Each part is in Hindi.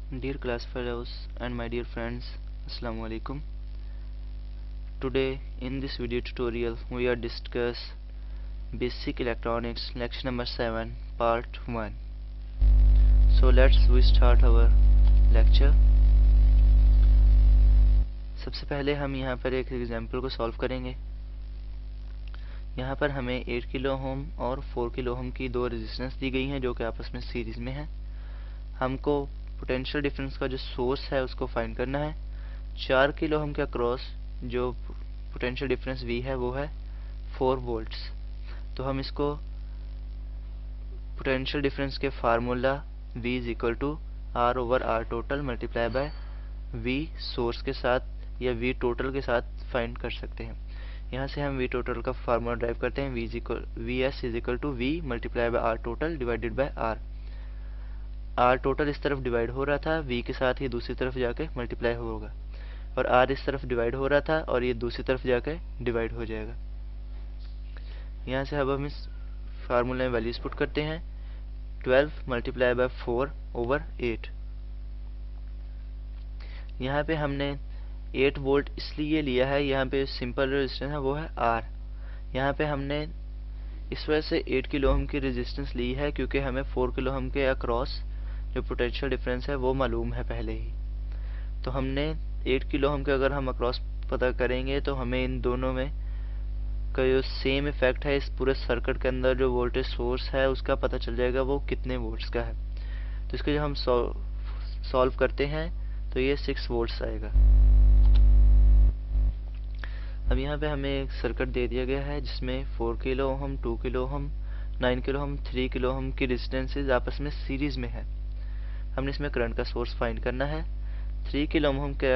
Dear class fellows and my dear friends, Assalamu alaikum. Today in this video tutorial we are discuss basic electronics lecture number 7 part 1. So we start our lecture. सबसे पहले हम यहाँ पर एक एग्जाम्पल को सॉल्व करेंगे। यहाँ पर हमें 8 किलो ओम और 4 किलो ओम की दो रेजिस्टेंस दी गई हैं जो कि आपस में सीरीज में है। हमको पोटेंशियल डिफरेंस का जो सोर्स है उसको फाइंड करना है। 4 किलो ओम के अक्रॉस जो पोटेंशियल डिफरेंस V है वो है 4 वोल्ट्स। तो हम इसको पोटेंशियल डिफरेंस के formula V is equal to R over R total multiply by V source के साथ या V टोटल के साथ फाइंड कर सकते हैं। यहाँ से हम V टोटल का फार्मूला ड्राइव करते हैं। Vs is equal to V multiply by R total divided by R। R total इस तरफ डिवाइड हो रहा था, V के साथ ही दूसरी तरफ जाके मल्टीप्लाई होगा, और R इस तरफ डिवाइड हो रहा था और ये दूसरी तरफ जाके डिवाइड हो जाएगा। यहाँ से अब हम इस फार्मूले में वैल्यूज पुट करते हैं। 12 मल्टीप्लाई बाय 4 ओवर 8। यहाँ पे हमने 8 वोल्ट इसलिए लिया है, यहाँ पे सिंपल रेजिस्टेंस है वो है R। यहाँ पे हमने इस वजह से 8 किलो ओम की रेजिस्टेंस ली है क्योंकि हमें 4 किलो ओम के अक्रॉस जो पोटेंशियल डिफरेंस है वो मालूम है पहले ही। तो हमने 8 किलो ओम के अगर हम अक्रॉस पता करेंगे तो हमें इन दोनों में का जो सेम इफेक्ट है इस पूरे सर्किट के अंदर जो वोल्टेज सोर्स है उसका पता चल जाएगा वो कितने वोल्ट्स का है। तो इसको जब हम सॉल्व करते हैं तो ये 6 वोल्ट्स आएगा। अब यहाँ पे हमें एक सर्किट दे दिया गया है जिसमें 4 किलो ओम, 2 kilo ohm, 9 kilo ohm, 3 kilo ओम की रेजिस्टेंसेस आपस में सीरीज में है। हमने इसमें करंट का सोर्स फाइंड करना है। 3 किलो ओम के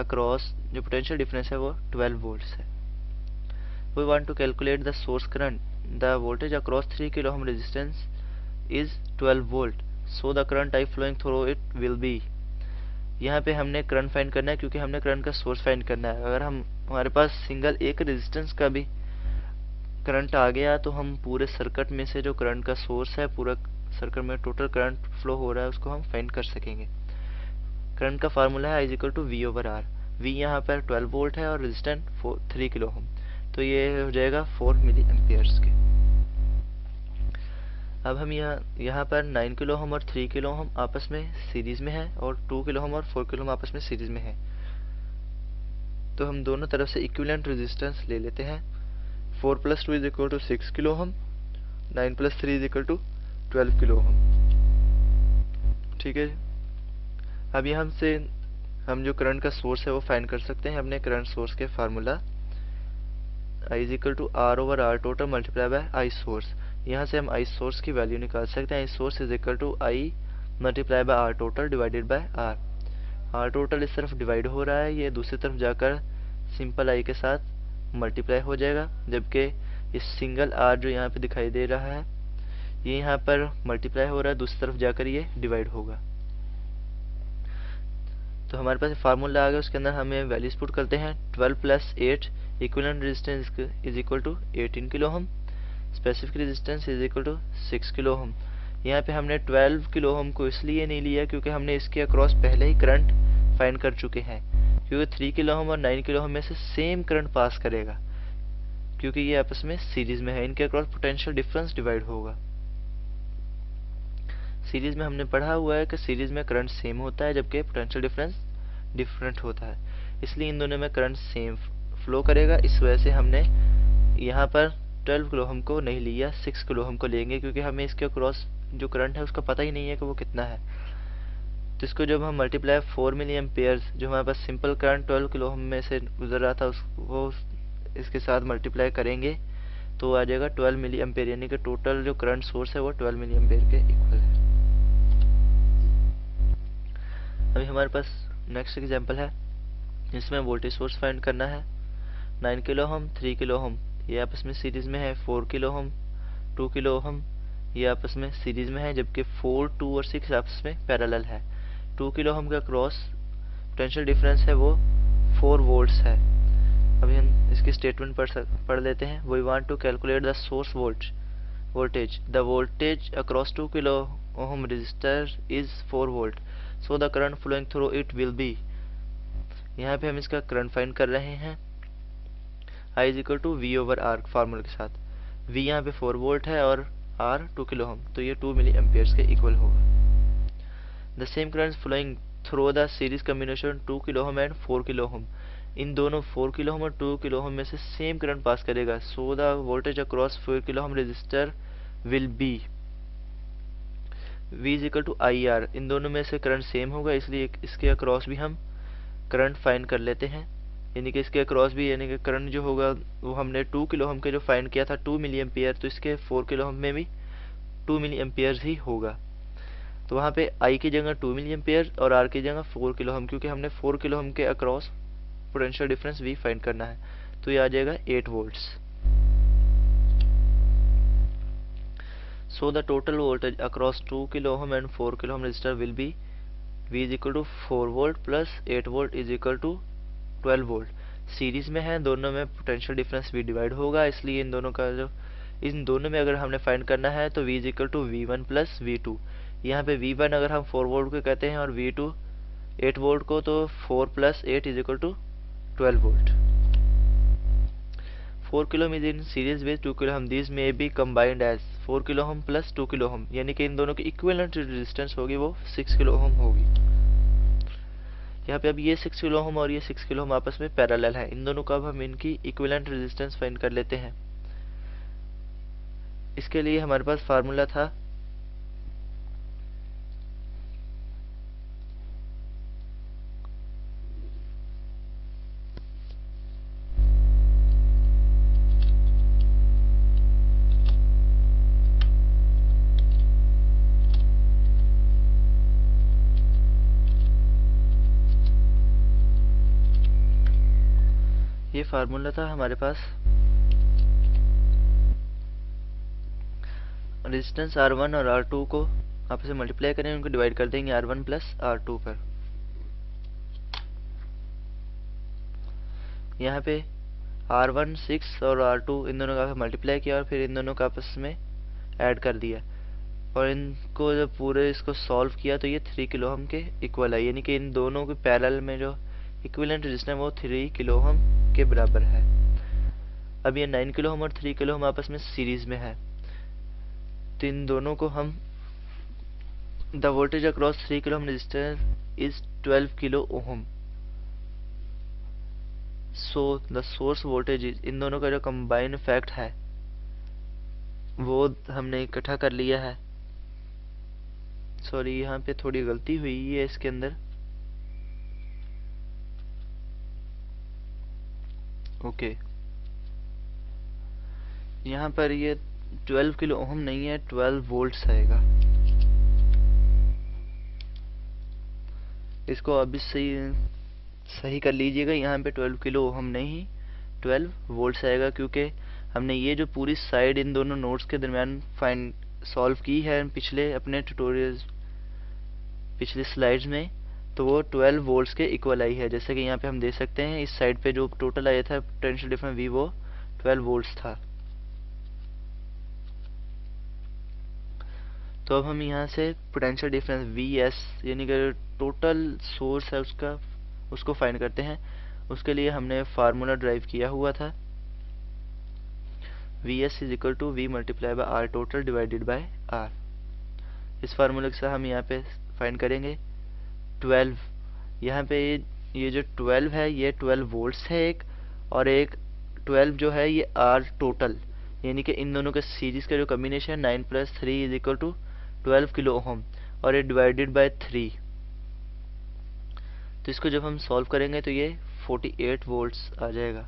अक्रॉस जो पोटेंशियल डिफरेंस है वो 12 वोल्ट्स है। We want to calculate the source current. The voltage across 3 kilo ohm resistance is 12 volt. So the current I flowing through it will be. यहाँ पे हमने करंट फाइंड करना है क्योंकि हमने करंट का सोर्स फाइंड करना है। अगर हमारे पास सिंगल एक रेजिस्टेंस का भी करंट आ गया तो हम पूरे सर्किट में से जो करंट का सोर्स है, पूरा सर्किट में टोटल करंट फ्लो हो रहा है उसको हम फाइंड कर सकेंगे। करंट का फार्मूला है I equal to V over R। V यहाँ पर 12 वोल्ट है और रेजिस्टेंस 3 किलो ओम, तो ये हो जाएगा 4 मिली एम्पियर्स के। अब हम यहाँ पर 9 किलो ओम और 3 किलो ओम आपस में सीरीज में है और 2 किलो ओम और 4 किलो ओम आपस में सीरीज में है। तो हम दोनों तरफ से इक्विवेलेंट रेजिस्टेंस ले लेते हैं। 4 plus 2 is equal to 6 kilo ohm, 9 plus 3 is equal to 12 kilo ohm. ठीक है। अब यहाँ से हम जो करंट का सोर्स है वो फाइंड कर सकते हैं अपने करंट सोर्स के formula I is equal to R over R total multiply by I source. यहाँ से हम I सोर्स की वैल्यू निकाल सकते हैं। I source is equal to I multiply by R total divided by R। R total इस तरफ डिवाइड हो रहा है, ये दूसरी तरफ जाकर सिंपल I के साथ मल्टीप्लाई हो जाएगा, जबकि इस सिंगल R जो यहाँ पे दिखाई दे रहा है ये यहाँ पर मल्टीप्लाई हो रहा है, दूसरी तरफ जाकर ये डिवाइड होगा। तो हमारे पास फार्मूला आ गया, उसके अंदर हमें वैल्यूज पुट करते हैं। 12 plus 8 equivalent resistance is equal to 18 kilo ohm, specific resistance is equal to 6 kilo ohm. यहाँ पे हमने 12 किलो ओम को इसलिए नहीं लिया क्योंकि हमने इसके अक्रॉस पहले ही करंट फाइंड कर चुके हैं, क्योंकि 3 किलो ओम और 9 किलो ओम में से सेम करंट पास करेगा क्योंकि ये आपस में सीरीज में है। इनके अक्रॉस पोटेंशियल डिफरेंस डिवाइड होगा। सीरीज में हमने पढ़ा हुआ है कि सीरीज में करंट सेम होता है जबकि पोटेंशियल डिफरेंस डिफरेंट होता है, इसलिए इन दोनों में करंट सेम फ्लो करेगा। इस वजह से हमने यहाँ पर 12 किलो ओम को नहीं लिया, 6 किलो ओम को लेंगे क्योंकि हमें इसके क्रॉस जो करंट है उसका पता ही नहीं है कि वो कितना है। तो इसको जब हम मल्टीप्लाई 4 मिली एम्पियर्स जो हमारे पास सिंपल करंट 12 किलो ओम में से गुजर रहा था वो इसके साथ मल्टीप्लाई करेंगे तो आ जाएगा 12 मिली एम्पियर, यानी कि टोटल जो करंट सोर्स है वो 12 मिली एम्पियर के इक्वल है। अभी हमारे पास नेक्स्ट एग्जांपल है जिसमें वोल्टेज सोर्स फाइंड करना है। 9 किलो ओम, 3 किलो ओम ये आपस में सीरीज में है। 4 किलो ओम, 2 किलो ओम ये आपस में सीरीज में है, जबकि 4, 2 और 6 आपस में पैरेलल है। 2 किलो ओम का क्रॉस पोटेंशियल डिफरेंस है वो 4 वोल्ट्स है। अभी हम इसकी स्टेटमेंट पढ़ लेते हैं। We want to calculate the source voltage voltage. The voltage across 2 kilo ohm resistor is 4 volt. So the current flowing through it will be, यहाँ पे हम इसका करंट फाइंड कर रहे हैं I is equal to V over R फार्मूले के साथ। V यहाँ पे 4 वोल्ट है और R 2 किलो ओम, तो ये 2 मिली एम्पियर्स के इक्वल होगा। The same current flowing through the series combination 2 kilo ohm and 4 kilo ohm, इन दोनों 4 किलो ओम और 2 किलो ओम में से सेम करंट पास करेगा। So the voltage across 4 kilo ohm resistor will be V is equal to I R, इन दोनों में से करंट सेम होगा, इसलिए इसके अक्रॉस भी हम करंट फाइंड कर लेते हैं। यानी कि इसके अक्रॉस भी, यानी कि करंट जो होगा वो हमने 2 किलो ओम के जो फाइंड किया था 2 मिली एम्पियर, तो इसके 4 किलो ओम में भी 2 मिली एम्पियर ही होगा। तो वहाँ पे I की जगह 2 मिली एम्पियर और R की जगह 4 किलो ओम, क्योंकि हमने 4 किलो ओम के across potential difference V find करना है, तो ये आ जाएगा 8 volts. So the total voltage across 2 kilo ohm and 4 kilo ohm resistor will be V is equal to 4 volt plus 8 volt is equal to 12 volt। Series में है, दोनों में पोटेंशियल डिफरेंस भी डिवाइड होगा, इसलिए इन दोनों में अगर हमने फाइंड करना है तो V is equal to V1 plus V2। यहाँ पे V1 अगर हम 4 वोल्ट को कहते हैं और V2 8 वोल्ट को, तो 4 plus 8 is equal to 12 volt। 4 kilo ohm is in series with 2 kilo ohm. These may be combined as 4 kilo ohm plus 2 kilo ohm, यानी कि इन दोनों की इक्विवेलेंट रेजिस्टेंस होगी वो 6 किलो ओम होगी। यहाँ पे अब ये 6 किलो ओम और ये 6 किलो ओम आपस में पैरेलल है, इन दोनों का अब हम इनकी इक्विवेलेंट रेजिस्टेंस फाइंड कर लेते हैं। इसके लिए हमारे पास फार्मूला था हमारे पास रेजिस्टेंस R1 और R2 को आपस में मल्टीप्लाई करें, उनको डिवाइड कर देंगे R1 प्लस R2 पर। यहाँ पे R1 6 और R2 इन दोनों का मल्टीप्लाई किया और फिर इन दोनों का आपस में ऐड कर दिया, और इनको जब पूरे इसको सॉल्व किया तो ये 3 किलो ओम के इक्वल है, यानी कि इन दोनों के पैरेलल में जो इक्विवेलेंट रेजिस्टेंस वो 3 किलो ओम के बराबर है। अब ये 9 किलो ओम और 3 किलो ओम आपस में सीरीज में है, तो इन दोनों को हम the voltage across 3 kilo ohm resistor is 12 kilo ohm. So the source voltage is, इन दोनों का जो कंबाइन इफेक्ट है वो हमने इकट्ठा कर लिया है। सॉरी, यहाँ पे थोड़ी गलती हुई है इसके अंदर। ओके, यहाँ पर ये 12 किलो ओम नहीं है, 12 वोल्ट्स आएगा। इसको अभी सही कर लीजिएगा, यहाँ पे 12 किलो ओम नहीं 12 वोल्ट्स आएगा, क्योंकि हमने ये जो पूरी साइड इन दोनों नोड्स के दरमियान सॉल्व की है पिछले अपने ट्यूटोरियल्स, पिछले स्लाइड्स में, तो वो 12 वोल्ट्स के इक्वल आई है। जैसे कि यहाँ पे हम देख सकते हैं इस साइड पे जो टोटल आया था पोटेंशियल डिफरेंस V वो 12 वोल्ट्स था। तो अब हम यहाँ से पोटेंशियल डिफरेंस Vs यानी कि टोटल सोर्स है उसको फाइंड करते हैं। उसके लिए हमने फार्मूला ड्राइव किया हुआ था, Vs is equal to V multiply by R total divided by R। इस फार्मूले के साथ हम यहाँ पे फाइंड करेंगे 12। यहाँ पे ये जो 12 है ये 12 वोल्ट्स है एक, और एक 12 जो है ये R टोटल, यानी कि इन दोनों के सीरीज का जो combination 9 plus 3 is equal to 12 kilo ohm, और ये डिवाइडेड बाय 3। तो इसको जब हम सॉल्व करेंगे तो ये 48 वोल्ट्स आ जाएगा।